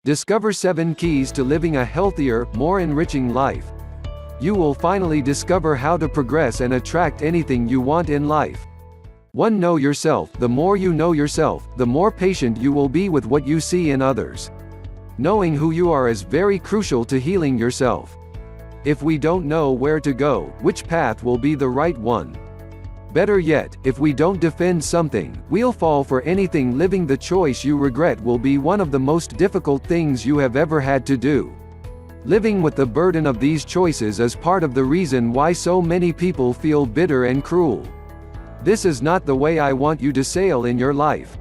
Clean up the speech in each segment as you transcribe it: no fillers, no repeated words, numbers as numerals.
Discover 7 keys to living a healthier, more enriching life. You will finally discover how to progress and attract anything you want in life. 1. Know yourself. The more you know yourself, the more patient you will be with what you see in others. Knowing who you are is very crucial to healing yourself. If we don't know where to go, which path will be the right one? Better yet, if we don't defend something, we'll fall for anything. Living the choice you regret will be one of the most difficult things you have ever had to do. Living with the burden of these choices is part of the reason why so many people feel bitter and cruel. This is not the way I want you to sail in your life.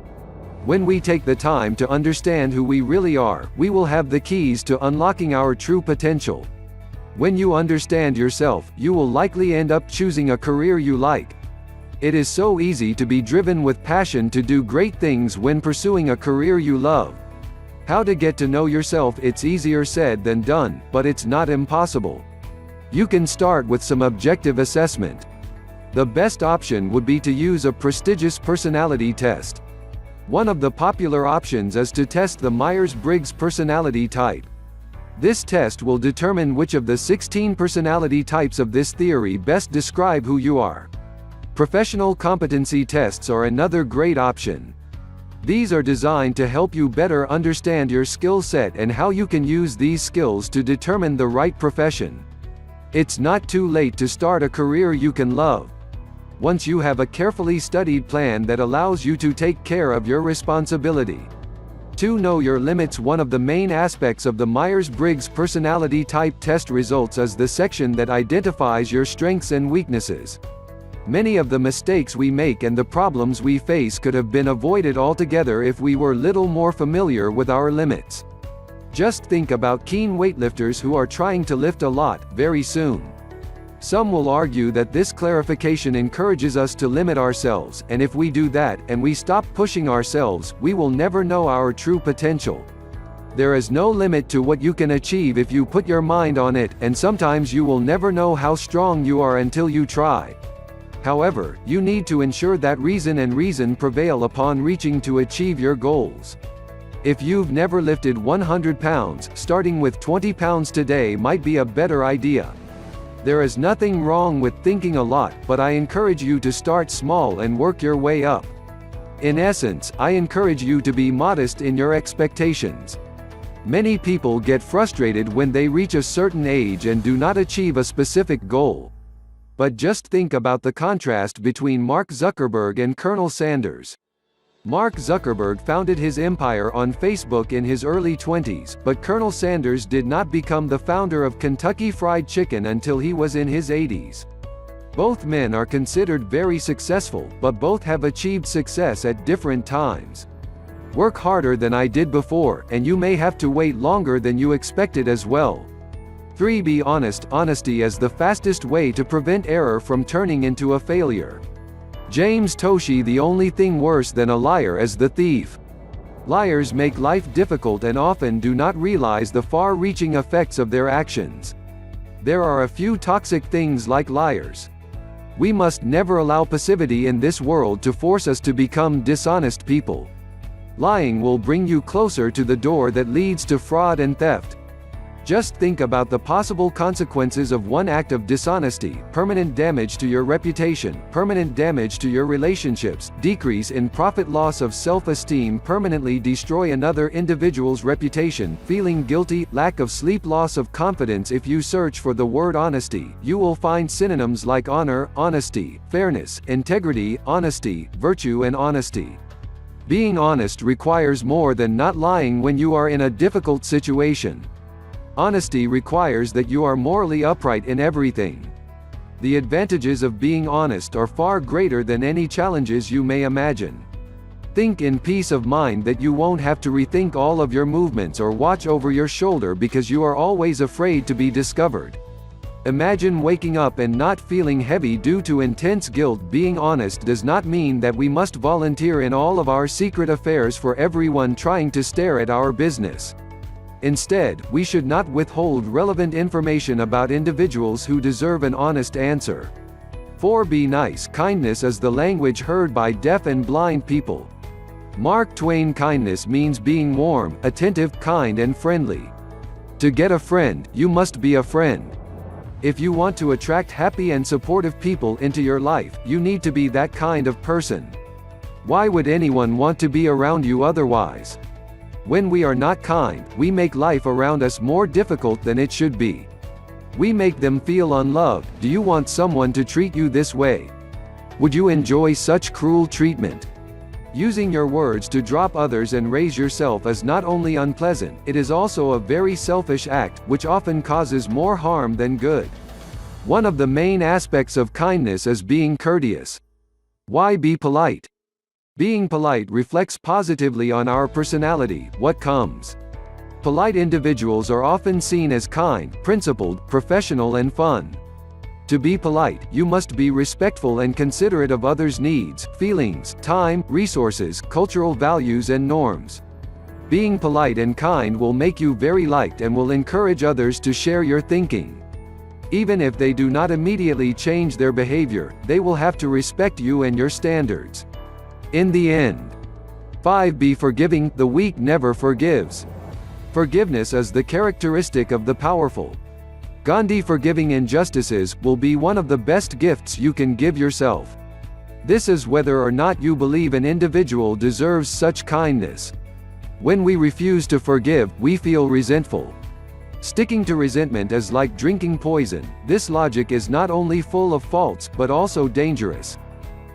When we take the time to understand who we really are, we will have the keys to unlocking our true potential. When you understand yourself, you will likely end up choosing a career you like. It is so easy to be driven with passion to do great things when pursuing a career you love. How to get to know yourself? It's easier said than done, but it's not impossible. You can start with some objective assessment. The best option would be to use a prestigious personality test. One of the popular options is to test the Myers-Briggs personality type. This test will determine which of the 16 personality types of this theory best describe who you are. Professional competency tests are another great option. These are designed to help you better understand your skill set and how you can use these skills to determine the right profession. It's not too late to start a career you can love. Once you have a carefully studied plan that allows you to take care of your responsibility. 2. Know your limits. One of the main aspects of the Myers-Briggs personality type test results is the section that identifies your strengths and weaknesses. Many of the mistakes we make and the problems we face could have been avoided altogether if we were little more familiar with our limits. Just think about keen weightlifters who are trying to lift a lot, very soon. Some will argue that this clarification encourages us to limit ourselves, and if we do that, and we stop pushing ourselves, we will never know our true potential. There is no limit to what you can achieve if you put your mind on it, and sometimes you will never know how strong you are until you try. However, you need to ensure that reason prevail upon reaching to achieve your goals. If you've never lifted 100 pounds, starting with 20 pounds today might be a better idea. There is nothing wrong with thinking a lot, but I encourage you to start small and work your way up. In essence, I encourage you to be modest in your expectations. Many people get frustrated when they reach a certain age and do not achieve a specific goal. But just think about the contrast between Mark Zuckerberg and Colonel Sanders. Mark Zuckerberg founded his empire on Facebook in his early 20s, but Colonel Sanders did not become the founder of Kentucky Fried Chicken until he was in his 80s. Both men are considered very successful, but both have achieved success at different times. Work harder than I did before, and you may have to wait longer than you expected as well. 3. Be honest. Honesty is the fastest way to prevent error from turning into a failure. James Toshe. The only thing worse than a liar is the thief. Liars make life difficult and often do not realize the far-reaching effects of their actions. There are a few toxic things like liars. We must never allow passivity in this world to force us to become dishonest people. Lying will bring you closer to the door that leads to fraud and theft. Just think about the possible consequences of one act of dishonesty: permanent damage to your reputation, permanent damage to your relationships, decrease in profit, loss of self-esteem, permanently destroy another individual's reputation, feeling guilty, lack of sleep, loss of confidence. If you search for the word honesty, you will find synonyms like honor, honesty, fairness, integrity, honesty, virtue, and honesty. Being honest requires more than not lying when you are in a difficult situation. Honesty requires that you are morally upright in everything. The advantages of being honest are far greater than any challenges you may imagine. Think in peace of mind that you won't have to rethink all of your movements or watch over your shoulder because you are always afraid to be discovered. Imagine waking up and not feeling heavy due to intense guilt. Being honest does not mean that we must volunteer in all of our secret affairs for everyone trying to stare at our business. Instead, we should not withhold relevant information about individuals who deserve an honest answer. 4. Be nice. Kindness is the language heard by deaf and blind people. Mark Twain: kindness means being warm, attentive, kind and friendly. To get a friend, you must be a friend. If you want to attract happy and supportive people into your life, you need to be that kind of person. Why would anyone want to be around you otherwise? When we are not kind, we make life around us more difficult than it should be. We make them feel unloved. Do you want someone to treat you this way? Would you enjoy such cruel treatment? Using your words to drop others and raise yourself is not only unpleasant, it is also a very selfish act, which often causes more harm than good. One of the main aspects of kindness is being courteous. Why be polite? Being polite reflects positively on our personality. What comes? Polite individuals are often seen as kind, principled, professional and fun. To be polite, you must be respectful and considerate of others' needs, feelings, time, resources, cultural values and norms. Being polite and kind will make you very liked and will encourage others to share your thinking. Even if they do not immediately change their behavior, they will have to respect you and your standards. In the end. 5. Be forgiving. The weak never forgives. Forgiveness is the characteristic of the powerful. Gandhi: forgiving injustices will be one of the best gifts you can give yourself. This is whether or not you believe an individual deserves such kindness. When we refuse to forgive, we feel resentful. Sticking to resentment is like drinking poison. This logic is not only full of faults, but also dangerous.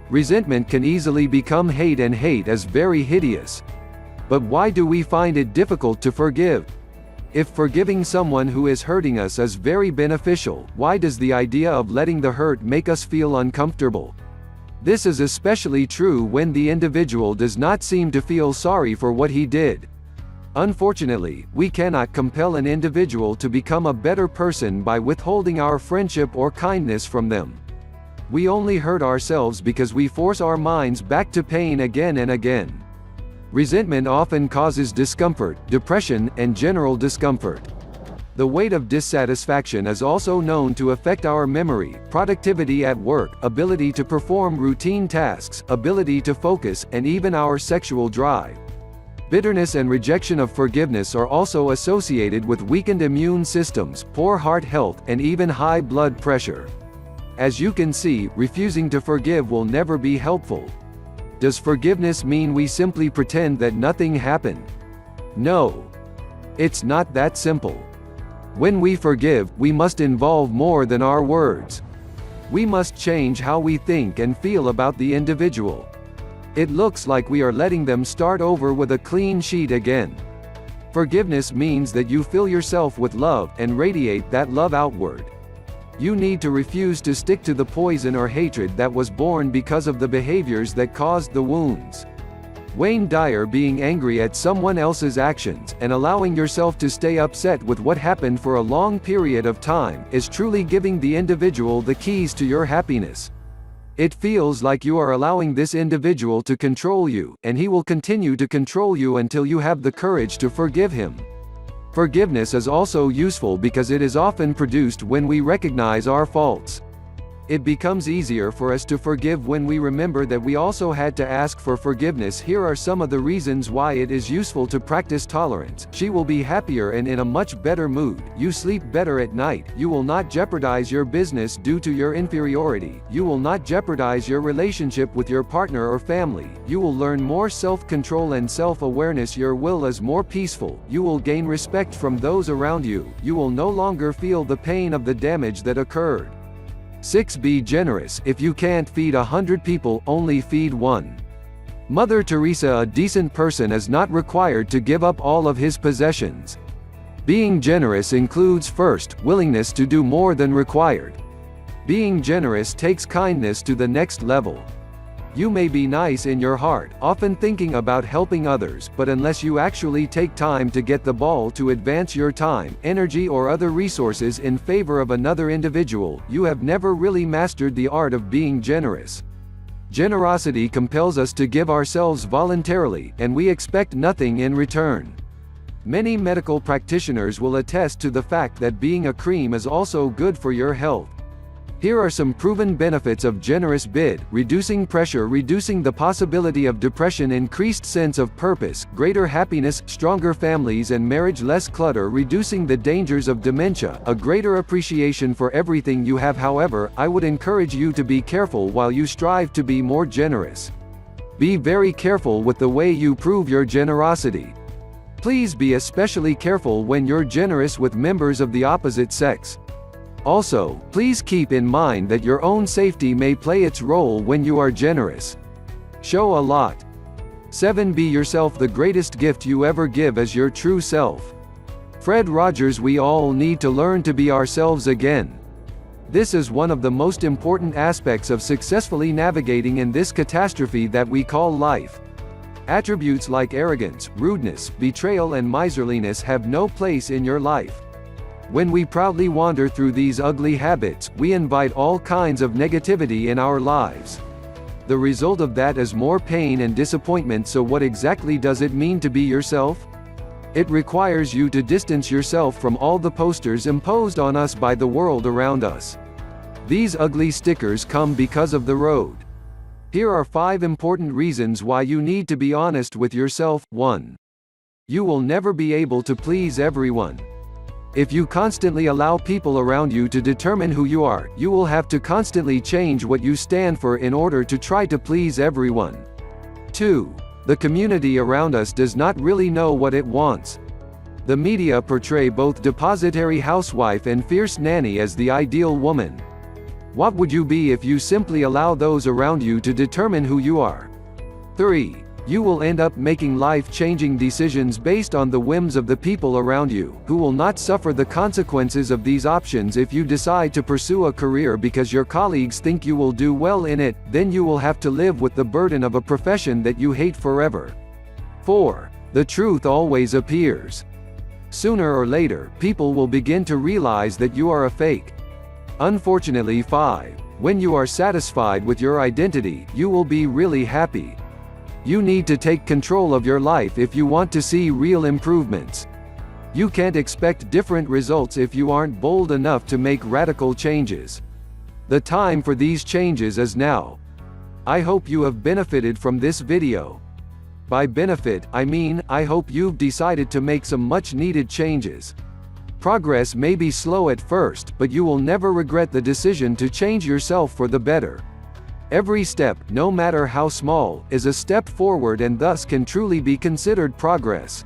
Resentment can easily become hate, and hate is very hideous. But why do we find it difficult to forgive? If forgiving someone who is hurting us is very beneficial, why does the idea of letting the hurt make us feel uncomfortable? This is especially true when the individual does not seem to feel sorry for what he did. Unfortunately, we cannot compel an individual to become a better person by withholding our friendship or kindness from them. We only hurt ourselves because we force our minds back to pain again and again. Resentment often causes discomfort, depression, and general discomfort. The weight of dissatisfaction is also known to affect our memory, productivity at work, ability to perform routine tasks, ability to focus, and even our sexual drive. Bitterness and rejection of forgiveness are also associated with weakened immune systems, poor heart health, and even high blood pressure. As you can see, refusing to forgive will never be helpful. Does forgiveness mean we simply pretend that nothing happened? No. It's not that simple. When we forgive, we must involve more than our words. We must change how we think and feel about the individual. It looks like we are letting them start over with a clean sheet again. Forgiveness means that you fill yourself with love, and radiate that love outward. You need to refuse to stick to the poison or hatred that was born because of the behaviors that caused the wounds. Wayne Dyer: being angry at someone else's actions, and allowing yourself to stay upset with what happened for a long period of time, is truly giving the individual the keys to your happiness. It feels like you are allowing this individual to control you, and he will continue to control you until you have the courage to forgive him. Forgiveness is also useful because it is often produced when we recognize our faults. It becomes easier for us to forgive when we remember that we also had to ask for forgiveness. Here are some of the reasons why it is useful to practice tolerance. She will be happier and in a much better mood. You sleep better at night. You will not jeopardize your business due to your inferiority. You will not jeopardize your relationship with your partner or family. You will learn more self-control and self-awareness. Your will is more peaceful. You will gain respect from those around you. You will no longer feel the pain of the damage that occurred. 6. Be generous. If you can't feed 100 people, only feed one. Mother Teresa: a decent person is not required to give up all of his possessions. Being generous includes, first, willingness to do more than required. Being generous takes kindness to the next level. You may be nice in your heart, often thinking about helping others, but unless you actually take time to get the ball to advance your time, energy or other resources in favor of another individual, you have never really mastered the art of being generous. Generosity compels us to give ourselves voluntarily, and we expect nothing in return. Many medical practitioners will attest to the fact that being a cream is also good for your health. Here are some proven benefits of generous bid: reducing pressure, reducing the possibility of depression, increased sense of purpose, greater happiness, stronger families and marriage, less clutter, reducing the dangers of dementia, a greater appreciation for everything you have. However, I would encourage you to be careful while you strive to be more generous. Be very careful with the way you prove your generosity. Please be especially careful when you're generous with members of the opposite sex. Also, please keep in mind that your own safety may play its role when you are generous. Show a lot. 7. Be yourself. The greatest gift you ever give is your true self. Fred Rogers. We all need to learn to be ourselves again. This is one of the most important aspects of successfully navigating in this catastrophe that we call life. Attributes like arrogance, rudeness, betrayal and miserliness have no place in your life. When we proudly wander through these ugly habits, we invite all kinds of negativity in our lives. The result of that is more pain and disappointment. So what exactly does it mean to be yourself? It requires you to distance yourself from all the posters imposed on us by the world around us. These ugly stickers come because of the road. Here are 5 important reasons why you need to be honest with yourself. 1. You will never be able to please everyone. If you constantly allow people around you to determine who you are, you will have to constantly change what you stand for in order to try to please everyone. 2. The community around us does not really know what it wants. The media portray both depository housewife and fierce nanny as the ideal woman. What would you be if you simply allow those around you to determine who you are? 3. You will end up making life-changing decisions based on the whims of the people around you, who will not suffer the consequences of these options. If you decide to pursue a career because your colleagues think you will do well in it, then you will have to live with the burden of a profession that you hate forever. 4. The truth always appears. Sooner or later, people will begin to realize that you are a fake. Unfortunately. 5. When you are satisfied with your identity, you will be really happy. You need to take control of your life if you want to see real improvements. You can't expect different results if you aren't bold enough to make radical changes. The time for these changes is now. I hope you have benefited from this video. By benefit, I mean, I hope you've decided to make some much-needed changes. Progress may be slow at first, but you will never regret the decision to change yourself for the better. Every step, no matter how small, is a step forward and thus can truly be considered progress.